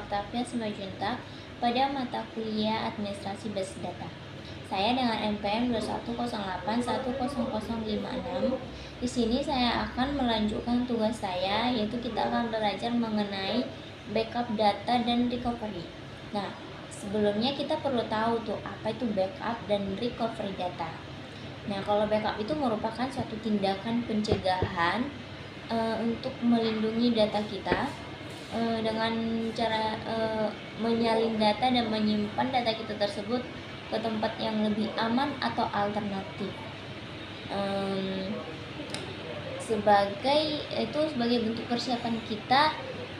Octavia Simanjuntak pada mata kuliah Administrasi Basis Data. Saya dengan NPM 2108100056. Di sini saya akan melanjutkan tugas saya, yaitu kita akan belajar mengenai backup data dan recovery. Nah, sebelumnya kita perlu tahu tuh apa itu backup dan recovery data. Nah, kalau backup itu merupakan suatu tindakan pencegahan untuk melindungi data kita dengan cara menyalin data dan menyimpan data kita tersebut ke tempat yang lebih aman atau alternatif. Sebagai bentuk persiapan kita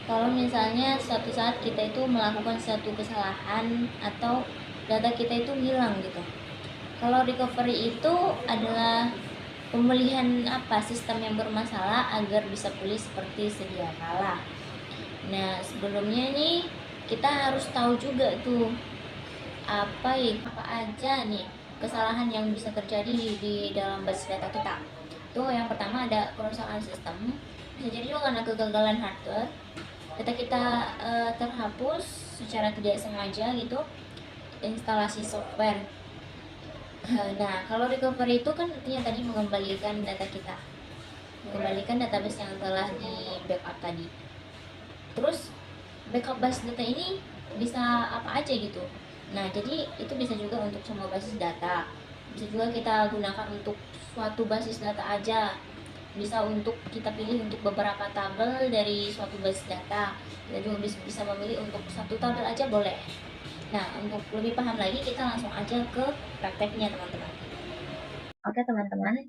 kalau misalnya suatu saat kita itu melakukan suatu kesalahan atau data kita itu hilang gitu. Kalau recovery itu adalah pemulihan sistem yang bermasalah agar bisa pulih seperti sedia kala. Nah, sebelumnya nih kita harus tahu juga tuh apa aja nih kesalahan yang bisa terjadi di dalam basis data kita. Tuh yang pertama ada kerusakan sistem, bisa jadi juga karena kegagalan hardware, data kita terhapus secara tidak sengaja gitu, instalasi software. Nah, kalau recovery itu kan artinya tadi mengembalikan data kita, mengembalikan database yang telah di backup tadi. Terus backup basis data ini bisa apa aja gitu. Nah, jadi itu bisa juga untuk semua basis data. Bisa juga kita gunakan untuk suatu basis data aja. Bisa untuk kita pilih untuk beberapa tabel dari suatu basis data. Kita juga bisa memilih untuk satu tabel aja boleh. Nah, untuk lebih paham lagi kita langsung aja ke prakteknya teman-teman. Oke teman-teman,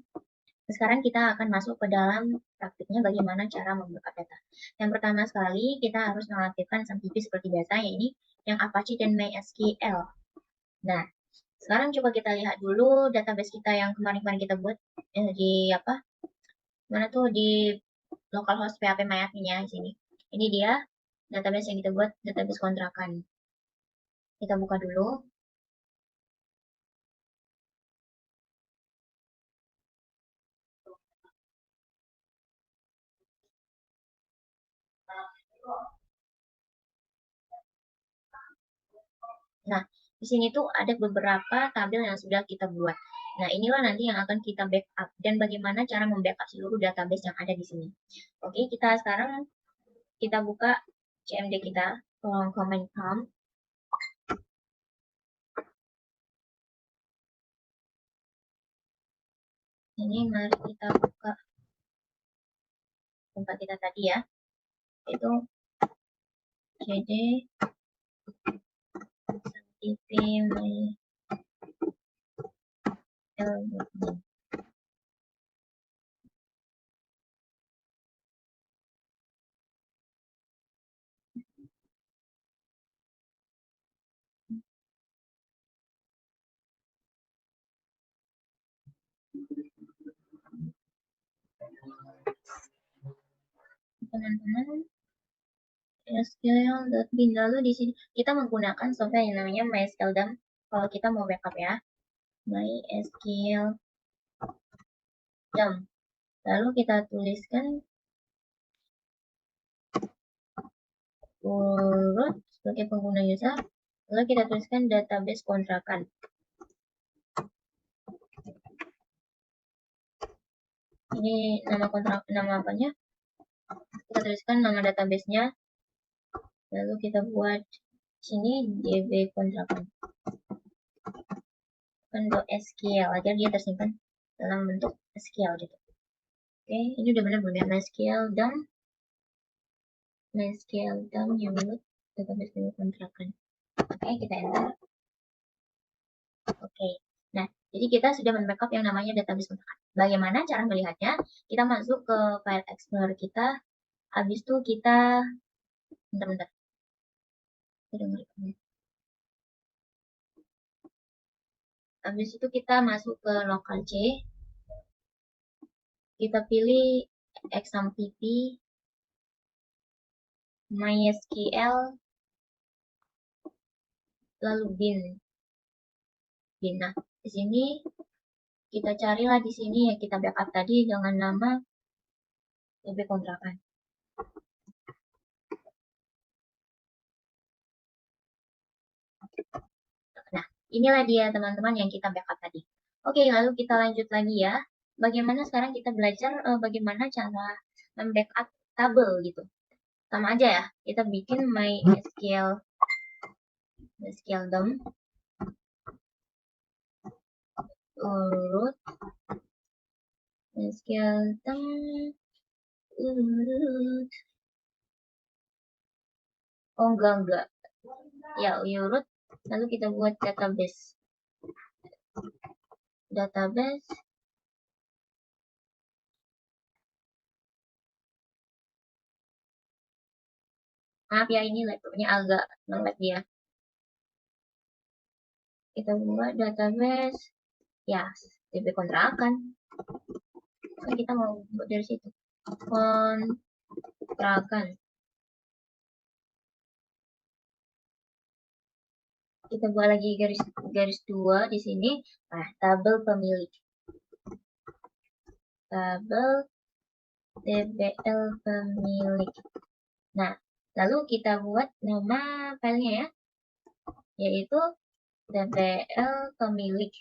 sekarang kita akan masuk ke dalam praktiknya bagaimana cara membackup data. Yang pertama sekali kita harus mengaktifkan SAMPP seperti biasa, yaitu yang Apache dan MySQL. Nah, sekarang coba kita lihat dulu database kita yang kemarin-kemarin kita buat di mana tuh di localhost PHP MyAdmin-nya di sini. Ini dia database yang kita buat, database kontrakan. Kita buka dulu. Nah, di sini tuh ada beberapa tabel yang sudah kita buat. Nah, inilah nanti yang akan kita backup dan bagaimana cara membackup seluruh database yang ada di sini. Oke, kita sekarang kita buka CMD kita, command prompt. Ini mari kita buka tempat kita tadi ya, yaitu cd SAMPP MySQL. Teman-teman, SQL.bin, lalu di sini kita menggunakan software yang namanya MySQL dump kalau kita mau backup ya, MySQL dump. Lalu kita tuliskan root sebagai pengguna user, lalu kita tuliskan database kontrakan. Ini nama apanya? Kita tuliskan nama databasenya, lalu kita buat sini db kontrakan .sql agar dia tersimpan dalam bentuk SQL gitu. Oke, ini udah benar belum ya? MySQL dump yang buat database db kontrakan. Oke, kita enter. Oke, nah jadi kita sudah membackup yang namanya database kontrakan. Bagaimana cara melihatnya? Kita masuk ke file explorer kita, habis itu kita bentar. Habis itu kita masuk ke local C, kita pilih XAMPP, MySQL, lalu bin. Nah, di sini kita carilah di sini ya kita backup tadi dengan nama db kontrakan. inilah dia teman-teman yang kita backup tadi. Oke, lalu kita lanjut lagi ya. Bagaimana sekarang kita belajar bagaimana cara membackup tabel gitu. Sama aja ya, kita bikin MySQL DOM urut MySQL DOM urut. Oh enggak. Ya, urut. Lalu kita buat database. Maaf ya, ini laptopnya agak nge-lag dia. Kita buat database. Ya, DB kontrakan. Kan kita mau buat dari situ. Kontrakan. Kita buat lagi garis 2 di sini. Nah, tabel pemilik. Tabel DBL pemilik. Nah, lalu kita buat nama filenya ya, yaitu DBL pemilik.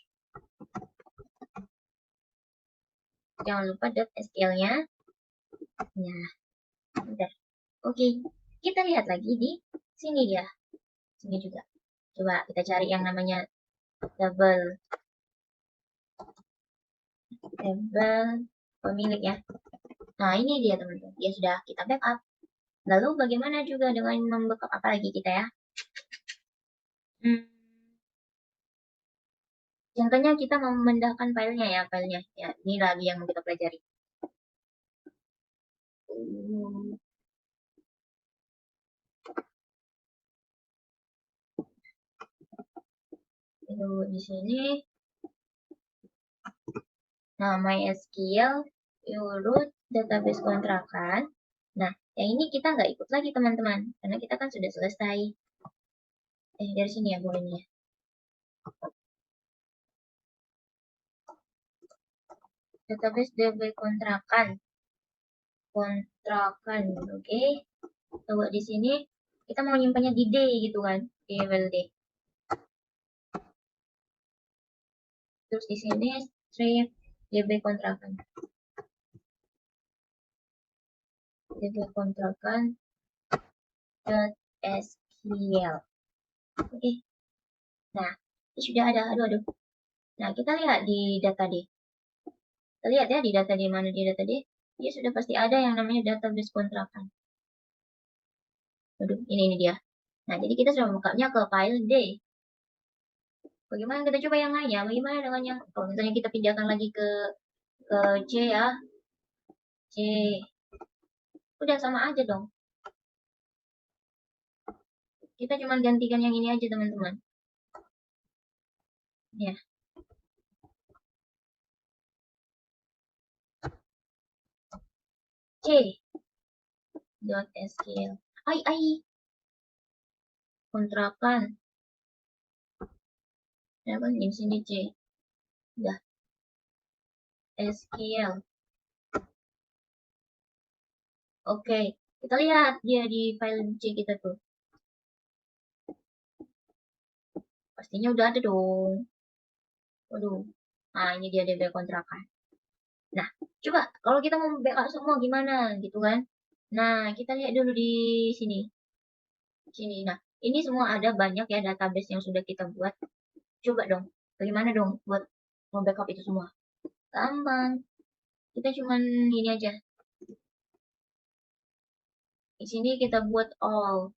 Jangan lupa .sql-nya. Nah, udah. Oke, kita lihat lagi di sini dia. Sini juga. Coba kita cari yang namanya tabel pemilik ya. Nah, ini dia teman-teman. Dia sudah kita backup. Lalu bagaimana juga dengan membackup apa lagi kita ya? Contohnya kita mau memindahkan filenya ya, filenya. Ya, ini lagi yang mau kita pelajari. Itu di sini. Nah, MySQL urut database kontrakan. Nah, yang ini kita nggak ikut lagi teman-teman, karena kita kan sudah selesai. Dari sini ya bolehnya. Database DB kontrakan. Oke. Coba di sini kita mau nyimpannya di D gitu kan, di level D. Terus di sini strip DB kontrakan. DB kontrakan .sql. Oke. Nah, ini sudah ada. Aduh. Nah, kita lihat di data D. Kita lihat ya di data D mana di data D. Dia sudah pasti ada yang namanya database kontrakan. Aduh, ini dia. Nah, jadi kita sudah membukanya ke file D. Bagaimana kita coba yang lainnya? Bagaimana dengan yang kalau misalnya kita pindahkan lagi ke C ya. C. Udah sama aja dong. Kita cuma gantikan yang ini aja, teman-teman. Ya. C. .sql. Kontrakan. Ya kan di sini C. Udah. SQL. Oke, kita lihat dia di file C kita tuh. Pastinya udah ada dong. Waduh. Nah, ini dia DB kontrakan. Nah, coba kalau kita mau backup semua gimana gitu kan. Nah, kita lihat dulu di sini. Sini. Nah, ini semua ada banyak ya database yang sudah kita buat. Coba dong, bagaimana dong buat mau backup itu semua? Gampang. Kita cuman ini aja. Di sini kita buat all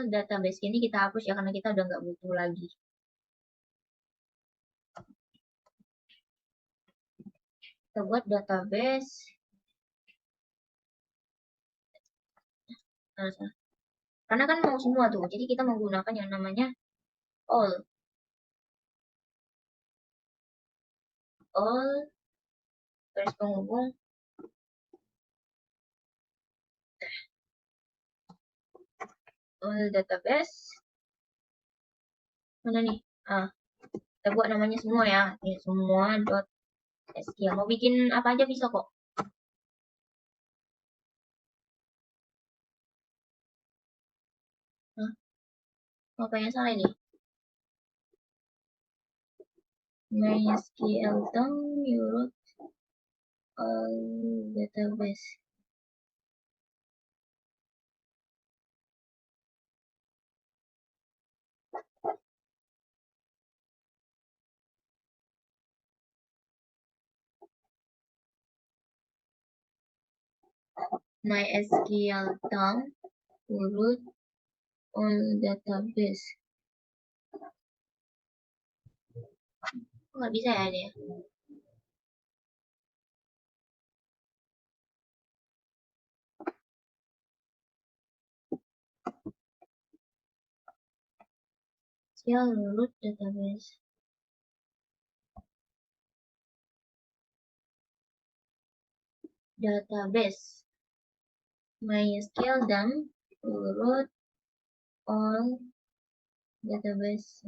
database ini kita hapus ya karena kita udah nggak butuh lagi. Kita buat database. Karena kan mau semua tuh, jadi kita menggunakan yang namanya all. All garis penghubung all database. Mana nih? Kita buat namanya semua ya. Ini semua .sql. Mau bikin apa aja bisa kok. Apa yang salah ini? MySQL download all database. MySQL download all database. Nggak bisa ya dia? Download database. Database. MySQL download all database.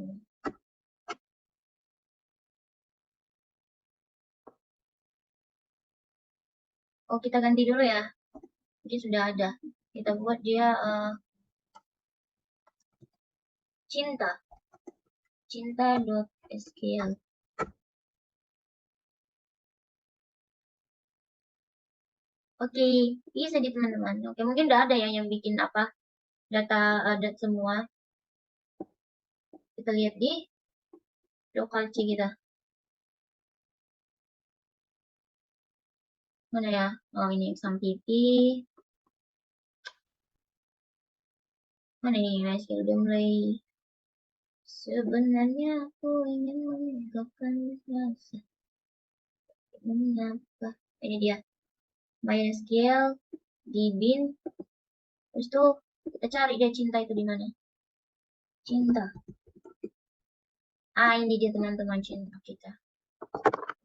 Oh, kita ganti dulu ya. Ini sudah ada. Kita buat dia cinta.sql. Oke, bisa di teman-teman. Oke, mungkin udah ada ya yang bikin apa data adat semua. Kita lihat di local C kita. Mana ya? Oh, ini exam PP. Mana ini? Masih udah mulai. Sebenarnya aku ingin menegakkan rasa. Mengapa? Ini dia. MySQL di bin. Terus tuh kita cari dia cinta itu di mana? Cinta. Ah, ini dia teman-teman cinta kita.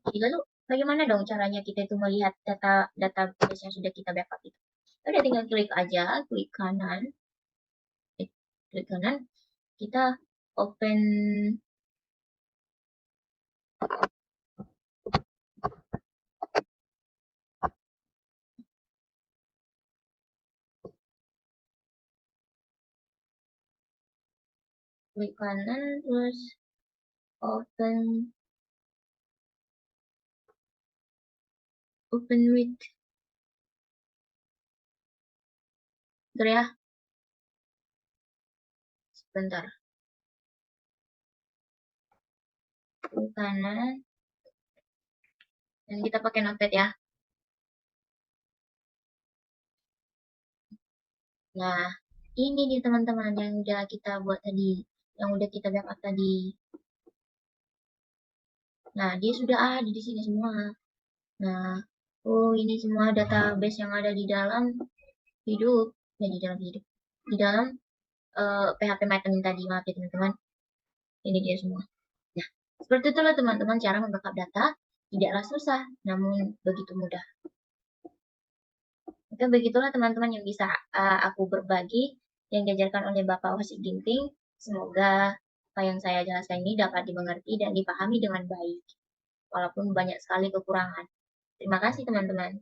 Jadi lalu bagaimana dong caranya kita itu melihat database yang sudah kita backup itu? Udah tinggal klik aja, klik kanan, kita open klik kanan terus open with bentar ya, sebentar, klik kanan dan kita pakai notepad ya. Nah, ini nih teman-teman yang udah kita buat tadi, yang udah kita backup tadi. Nah, dia sudah ada di sini semua. Nah, oh ini semua database yang ada di dalam hidup, ya di dalam hidup, di dalam PHP Maintenance tadi, maaf ya teman-teman. Ini dia semua. Nah, seperti itulah teman-teman cara membackup data, tidaklah susah, namun begitu mudah. Mungkin begitulah teman-teman yang bisa aku berbagi, yang diajarkan oleh Bapak Wasit Ginting. Semoga apa yang saya jelaskan ini dapat dimengerti dan dipahami dengan baik, walaupun banyak sekali kekurangan. Terima kasih teman-teman.